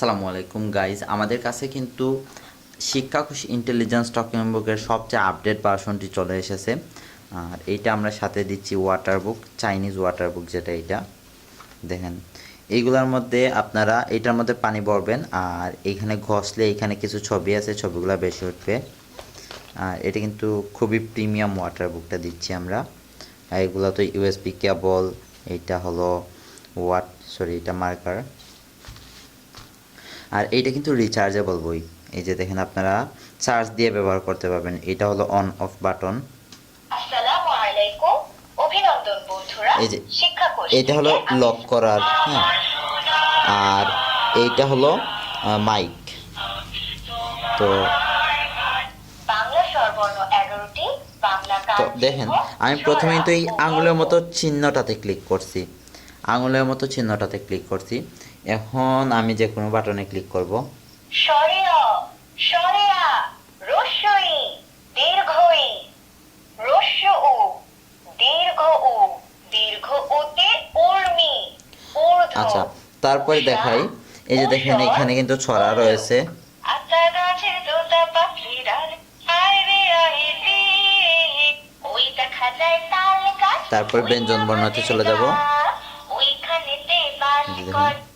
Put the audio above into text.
আসসালামু আলাইকুম গাইজ, আমাদের কাছে কিন্তু শিক্ষাকোষ ইন্টেলিজেন্স টকিং বুকের সবচেয়ে আপডেট ভার্সনটি চলে এসেছে। আর এইটা আমরা সাথে দিচ্ছি ওয়াটার বুক, চাইনিজ ওয়াটার বুক, যেটা এইটা দেখেন। এইগুলোর মধ্যে আপনারা এইটার মধ্যে পানি ভরবেন, আর এইখানে ঘষলে এইখানে কিছু ছবি আছে, ছবিগুলো বেশি উঠবে। আর এটা কিন্তু খুবই প্রিমিয়াম ওয়াটার বুকটা দিচ্ছি আমরা। আর এগুলো তো ইউএসবি কেবল, এইটা হলো এটা মার্কার। আর এইটা কিন্তু রিচার্জেবল বই। এই যে দেখেন, আপনারা চার্জ দিয়ে ব্যবহার করতে পারবেন। এটা হলো অন অফ বাটন। আসসালামু আলাইকুম, অভিনন্দন বন্ধুরা। এই যে শিক্ষাকোষ এটা হলো লক করার, হ্যাঁ। আর এইটা হলো মাইক। তো বাংলা স্বরবর্ণ 11টি, বাংলা তো গান দেখেন, আমি প্রথমেই তো এই আঙুলের মতো চিহ্নটাতে ক্লিক করছি, এখন আমি যে কোনো বাটনে ক্লিক করব। স্বরেয়, স্বরেয়া, রস্যই, দীর্ঘই, রস্য উ, দীর্ঘ উ, দীর্ঘ উতে উর্মি, ঊর্ধ্ব। আচ্ছা, তারপরে দেখাই। এই যে দেখেন, এখানে কিন্তু ছড়া রয়েছে। আতা গাছের তোতা পাখিরার আয় রে আয় রে, ওই দেখা যায় তাল গাছ। তারপর ব্যঞ্জন বর্ণতে চলে যাব। ওইখানেতে বাস এই যে দেখেন। করে